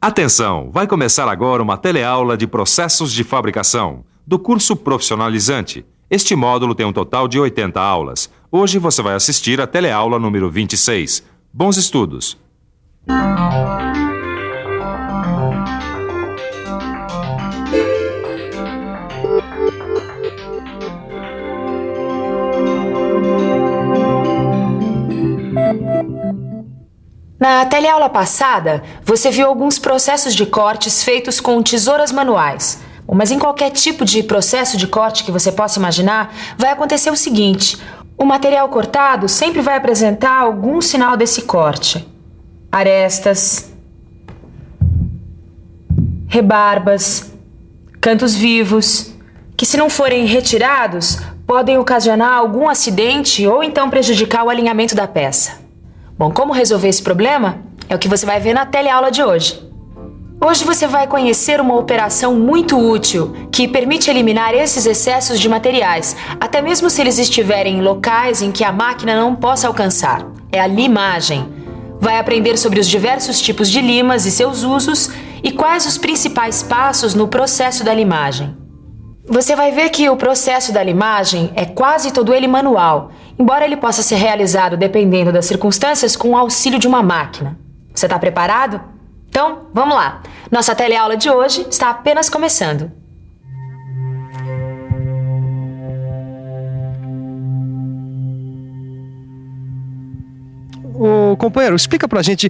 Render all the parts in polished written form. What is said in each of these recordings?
Atenção, vai começar agora uma teleaula de processos de fabricação, do curso profissionalizante. Este módulo tem um total de 80 aulas. Hoje você vai assistir a teleaula número 26. Bons estudos! Na teleaula passada, você viu alguns processos de cortes feitos com tesouras manuais. Mas em qualquer tipo de processo de corte que você possa imaginar, vai acontecer o seguinte: o material cortado sempre vai apresentar algum sinal desse corte. Arestas, rebarbas, cantos vivos, que se não forem retirados, podem ocasionar algum acidente ou então prejudicar o alinhamento da peça. Bom, como resolver esse problema? É o que você vai ver na teleaula de hoje. Hoje você vai conhecer uma operação muito útil que permite eliminar esses excessos de materiais, até mesmo se eles estiverem em locais em que a máquina não possa alcançar. É a limagem. Vai aprender sobre os diversos tipos de limas e seus usos e quais os principais passos no processo da limagem. Você vai ver que o processo da limagem é quase todo ele manual, embora ele possa ser realizado dependendo das circunstâncias com o auxílio de uma máquina. Você está preparado? Então, vamos lá. Nossa teleaula de hoje está apenas começando. Ô, companheiro, explica pra gente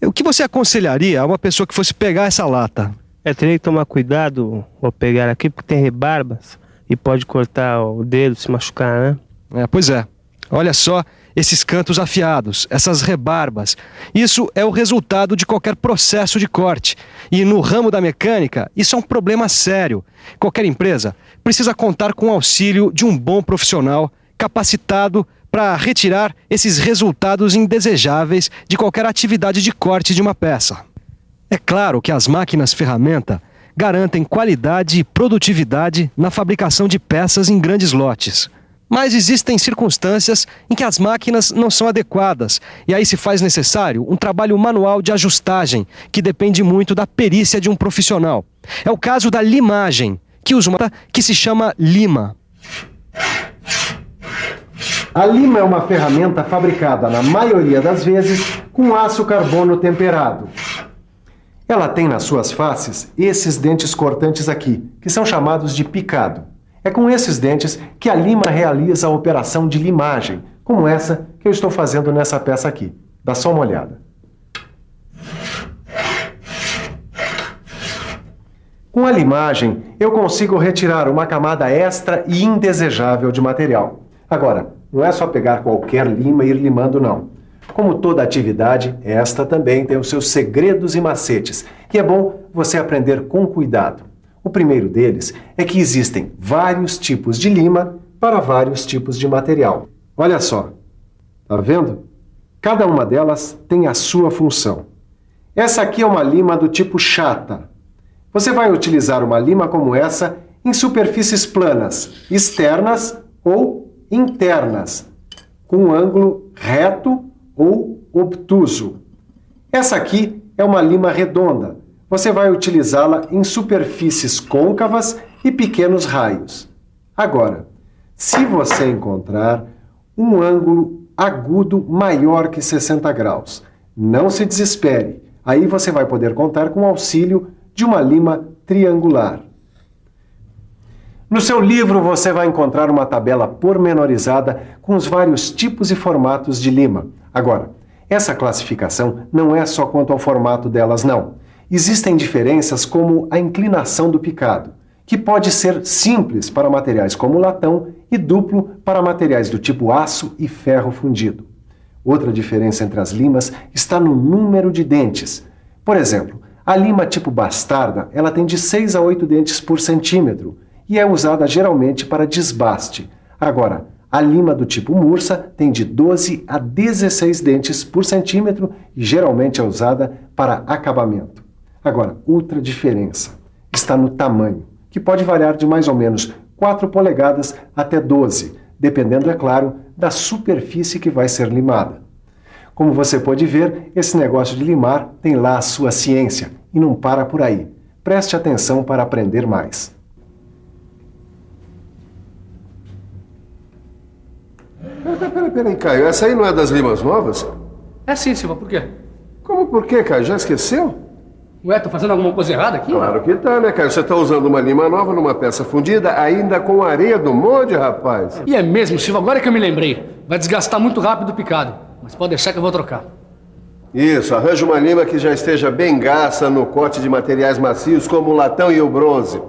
o que você aconselharia a uma pessoa que fosse pegar essa lata? Teria que tomar cuidado ao pegar aqui, porque tem rebarbas e pode cortar o dedo, se machucar, né? Pois é. Olha só esses cantos afiados, essas rebarbas. Isso é o resultado de qualquer processo de corte. E no ramo da mecânica, isso é um problema sério. Qualquer empresa precisa contar com o auxílio de um bom profissional capacitado para retirar esses resultados indesejáveis de qualquer atividade de corte de uma peça. É claro que as máquinas ferramenta garantem qualidade e produtividade na fabricação de peças em grandes lotes. Mas existem circunstâncias em que as máquinas não são adequadas e aí se faz necessário um trabalho manual de ajustagem que depende muito da perícia de um profissional. É o caso da limagem, que usa uma que se chama lima. A lima é uma ferramenta fabricada, na maioria das vezes, com aço carbono temperado. Ela tem nas suas faces esses dentes cortantes aqui, que são chamados de picado. É com esses dentes que a lima realiza a operação de limagem, como essa que eu estou fazendo nessa peça aqui. Dá só uma olhada. Com a limagem, eu consigo retirar uma camada extra e indesejável de material. Agora, não é só pegar qualquer lima e ir limando, não. Como toda atividade, esta também tem os seus segredos e macetes, e é bom você aprender com cuidado. O primeiro deles é que existem vários tipos de lima para vários tipos de material. Olha só, tá vendo? Cada uma delas tem a sua função. Essa aqui é uma lima do tipo chata. Você vai utilizar uma lima como essa em superfícies planas, externas ou internas, com um ângulo reto ou obtuso. Essa aqui é uma lima redonda. Você vai utilizá-la em superfícies côncavas e pequenos raios. Agora, se você encontrar um ângulo agudo maior que 60 graus, não se desespere. Aí você vai poder contar com o auxílio de uma lima triangular. No seu livro você vai encontrar uma tabela pormenorizada com os vários tipos e formatos de lima. Agora, essa classificação não é só quanto ao formato delas, não. Existem diferenças como a inclinação do picado, que pode ser simples para materiais como latão e duplo para materiais do tipo aço e ferro fundido. Outra diferença entre as limas está no número de dentes. Por exemplo, a lima tipo bastarda, ela tem de 6 a 8 dentes por centímetro e é usada geralmente para desbaste. Agora, a lima do tipo mursa tem de 12 a 16 dentes por centímetro e geralmente é usada para acabamento. Agora, outra diferença está no tamanho, que pode variar de mais ou menos 4 polegadas até 12, dependendo, é claro, da superfície que vai ser limada. Como você pode ver, esse negócio de limar tem lá a sua ciência E não para por aí. Preste atenção para aprender mais. Peraí, Caio. Essa aí não é das limas novas? É sim, Silva, por quê? Como por quê, Caio? Já esqueceu? Ué, tô fazendo alguma coisa errada aqui? Claro que tá, né, Caio? Você tá usando uma lima nova numa peça fundida, ainda com areia do molde, rapaz. E é mesmo, Silva, agora que eu me lembrei. Vai desgastar muito rápido o picado. Mas pode deixar que eu vou trocar. Isso, arranja uma lima que já esteja bem gasta no corte de materiais macios como o latão e o bronze.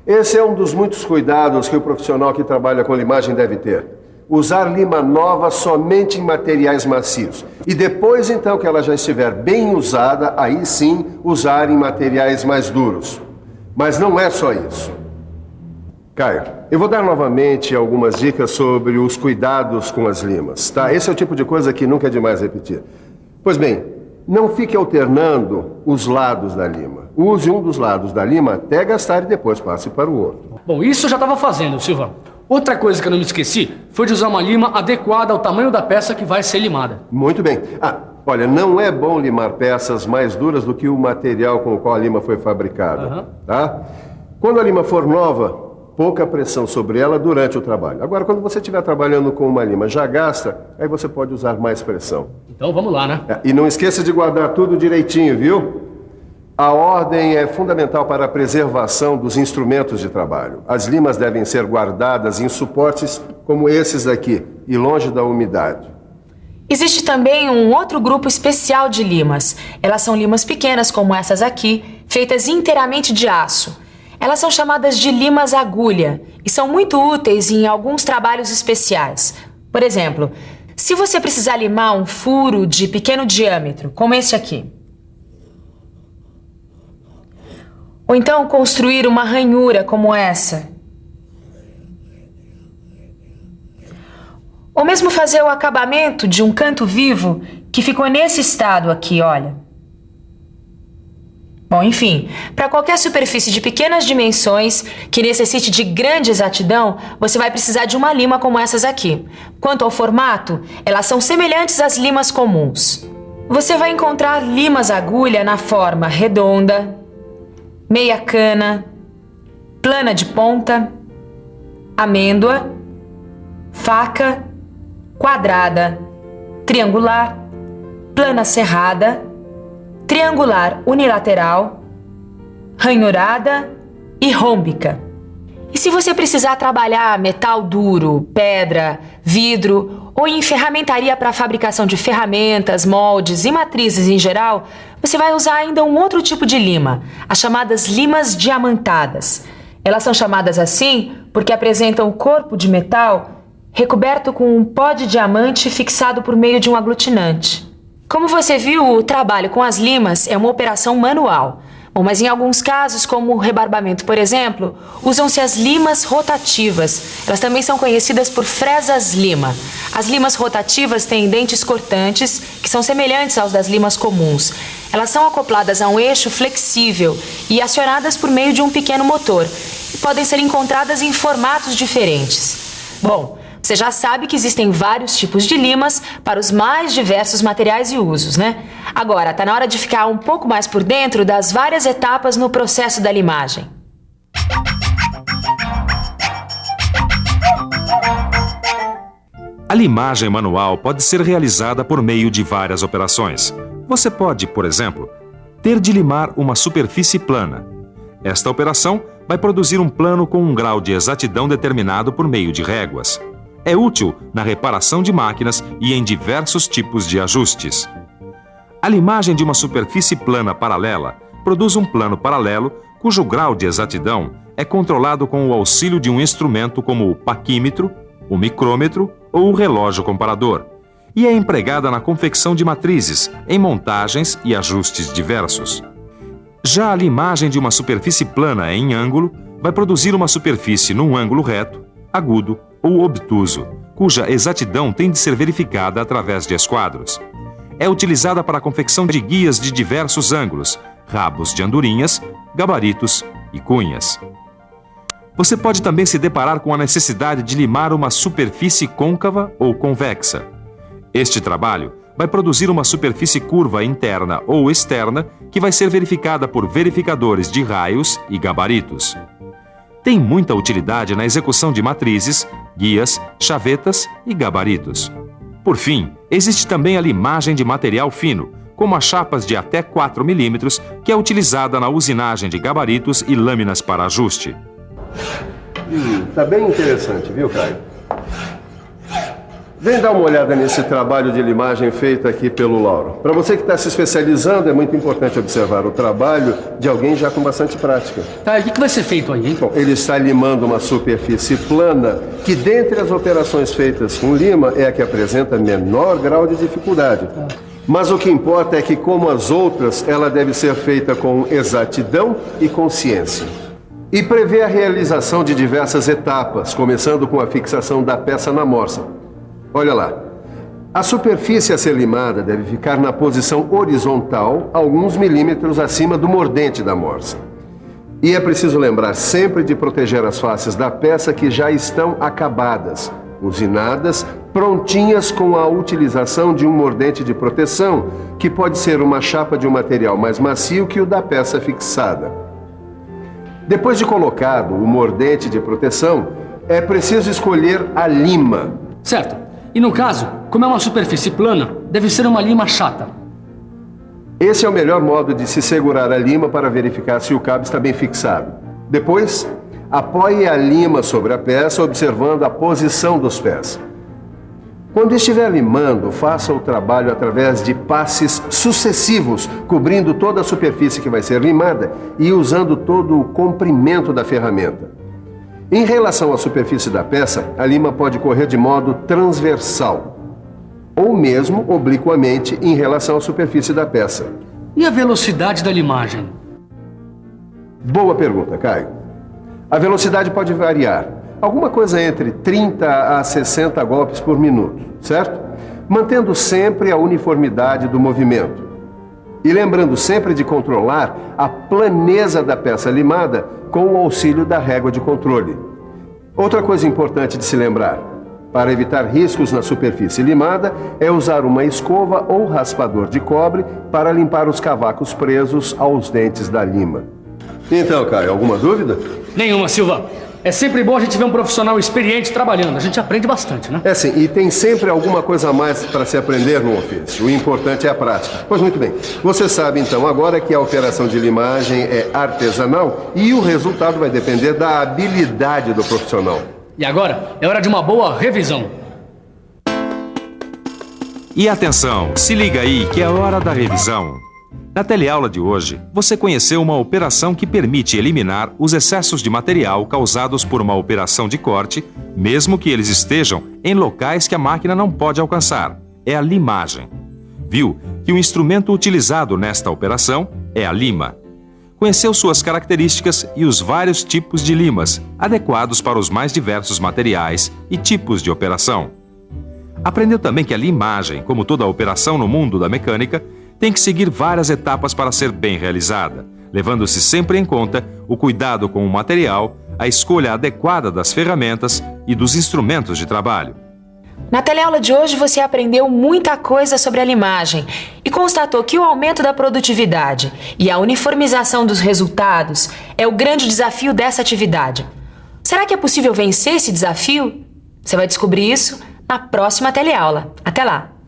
Esse é um dos muitos cuidados que o profissional que trabalha com limagem deve ter. Usar lima nova somente em materiais macios. E depois, então, que ela já estiver bem usada, aí sim usar em materiais mais duros. Mas não é só isso. Caio, eu vou dar novamente algumas dicas sobre os cuidados com as limas, tá? Esse é o tipo de coisa que nunca é demais repetir. Pois bem, não fique alternando os lados da lima. Use um dos lados da lima até gastar e depois passe para o outro. Bom, isso eu já estava fazendo, Silva. Outra coisa que eu não me esqueci foi de usar uma lima adequada ao tamanho da peça que vai ser limada. Muito bem. Olha, não é bom limar peças mais duras do que o material com o qual a lima foi fabricada, tá? Quando a lima for nova, pouca pressão sobre ela durante o trabalho. Agora, quando você estiver trabalhando com uma lima já gasta, aí você pode usar mais pressão. Então vamos lá, né? E não esqueça de guardar tudo direitinho, viu? A ordem é fundamental para a preservação dos instrumentos de trabalho. As limas devem ser guardadas em suportes como esses aqui e longe da umidade. Existe também um outro grupo especial de limas. Elas são limas pequenas, como essas aqui, feitas inteiramente de aço. Elas são chamadas de limas agulha e são muito úteis em alguns trabalhos especiais. Por exemplo, se você precisar limar um furo de pequeno diâmetro, como este aqui, ou então construir uma ranhura como essa, ou mesmo fazer o acabamento de um canto vivo que ficou nesse estado aqui, olha. Bom, enfim, para qualquer superfície de pequenas dimensões que necessite de grande exatidão, você vai precisar de uma lima como essas aqui. Quanto ao formato, elas são semelhantes às limas comuns. Você vai encontrar limas agulha na forma redonda, meia cana, plana de ponta, amêndoa, faca, quadrada, triangular, plana serrada, triangular unilateral, ranhurada e rômbica. E se você precisar trabalhar metal duro, pedra, vidro ou em ferramentaria para a fabricação de ferramentas, moldes e matrizes em geral, você vai usar ainda um outro tipo de lima, as chamadas limas diamantadas. Elas são chamadas assim porque apresentam o corpo de metal recoberto com um pó de diamante fixado por meio de um aglutinante. Como você viu, o trabalho com as limas é uma operação manual. Bom, mas em alguns casos, como o rebarbamento, por exemplo, usam-se as limas rotativas. Elas também são conhecidas por fresas lima. As limas rotativas têm dentes cortantes, que são semelhantes aos das limas comuns. Elas são acopladas a um eixo flexível e acionadas por meio de um pequeno motor. E podem ser encontradas em formatos diferentes. Bom, você já sabe que existem vários tipos de limas para os mais diversos materiais e usos, né? Agora, tá na hora de ficar um pouco mais por dentro das várias etapas no processo da limagem. A limagem manual pode ser realizada por meio de várias operações. Você pode, por exemplo, ter de limar uma superfície plana. Esta operação vai produzir um plano com um grau de exatidão determinado por meio de réguas. É útil na reparação de máquinas e em diversos tipos de ajustes. A limagem de uma superfície plana paralela produz um plano paralelo cujo grau de exatidão é controlado com o auxílio de um instrumento como o paquímetro, o micrômetro ou o relógio comparador, e é empregada na confecção de matrizes, em montagens e ajustes diversos. Já a limagem de uma superfície plana em ângulo vai produzir uma superfície num ângulo reto, agudo ou obtuso, cuja exatidão tem de ser verificada através de esquadros. É utilizada para a confecção de guias de diversos ângulos, rabos de andorinhas, gabaritos e cunhas. Você pode também se deparar com a necessidade de limar uma superfície côncava ou convexa. Este trabalho vai produzir uma superfície curva interna ou externa que vai ser verificada por verificadores de raios e gabaritos. Tem muita utilidade na execução de matrizes, guias, chavetas e gabaritos. Por fim, existe também a limagem de material fino, como as chapas de até 4 mm, que é utilizada na usinagem de gabaritos e lâminas para ajuste. Tá bem interessante, viu, Caio? Vem dar uma olhada nesse trabalho de limagem feito aqui pelo Lauro. Para você que está se especializando, é muito importante observar o trabalho de alguém já com bastante prática. Tá, e o que vai ser feito aí, hein? Bom, ele está limando uma superfície plana que, dentre as operações feitas com lima, é a que apresenta menor grau de dificuldade. Mas o que importa é que, como as outras, ela deve ser feita com exatidão e consciência. E prevê a realização de diversas etapas, começando com a fixação da peça na morsa. Olha lá. A superfície a ser limada deve ficar na posição horizontal, alguns milímetros acima do mordente da morsa. E é preciso lembrar sempre de proteger as faces da peça que já estão acabadas, usinadas, prontinhas com a utilização de um mordente de proteção, que pode ser uma chapa de um material mais macio que o da peça fixada. Depois de colocado o mordente de proteção, é preciso escolher a lima. Certo. E no caso, como é uma superfície plana, deve ser uma lima chata. Esse é o melhor modo de se segurar a lima para verificar se o cabo está bem fixado. Depois, apoie a lima sobre a peça, observando a posição dos pés. Quando estiver limando, faça o trabalho através de passes sucessivos, cobrindo toda a superfície que vai ser limada e usando todo o comprimento da ferramenta. Em relação à superfície da peça, a lima pode correr de modo transversal, ou mesmo obliquamente em relação à superfície da peça. E a velocidade da limagem? Boa pergunta, Caio. A velocidade pode variar, alguma coisa entre 30 a 60 golpes por minuto, certo? Mantendo sempre a uniformidade do movimento. E lembrando sempre de controlar a planeza da peça limada com o auxílio da régua de controle. Outra coisa importante de se lembrar, para evitar riscos na superfície limada, é usar uma escova ou raspador de cobre para limpar os cavacos presos aos dentes da lima. Então, Caio, alguma dúvida? Nenhuma, Silva. É sempre bom a gente ver um profissional experiente trabalhando. A gente aprende bastante, né? É sim, e tem sempre alguma coisa a mais para se aprender no ofício. O importante é a prática. Pois muito bem. Você sabe então agora que a operação de limagem é artesanal e o resultado vai depender da habilidade do profissional. E agora é hora de uma boa revisão. E atenção, se liga aí que é hora da revisão. Na teleaula de hoje, você conheceu uma operação que permite eliminar os excessos de material causados por uma operação de corte, mesmo que eles estejam em locais que a máquina não pode alcançar. É a limagem. Viu que o instrumento utilizado nesta operação é a lima. Conheceu suas características e os vários tipos de limas, adequados para os mais diversos materiais e tipos de operação. Aprendeu também que a limagem, como toda operação no mundo da mecânica, tem que seguir várias etapas para ser bem realizada, levando-se sempre em conta o cuidado com o material, a escolha adequada das ferramentas e dos instrumentos de trabalho. Na teleaula de hoje você aprendeu muita coisa sobre a limagem e constatou que o aumento da produtividade e a uniformização dos resultados é o grande desafio dessa atividade. Será que é possível vencer esse desafio? Você vai descobrir isso na próxima teleaula. Até lá!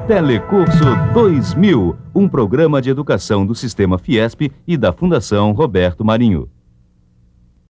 Telecurso 2000, um programa de educação do Sistema Fiesp e da Fundação Roberto Marinho.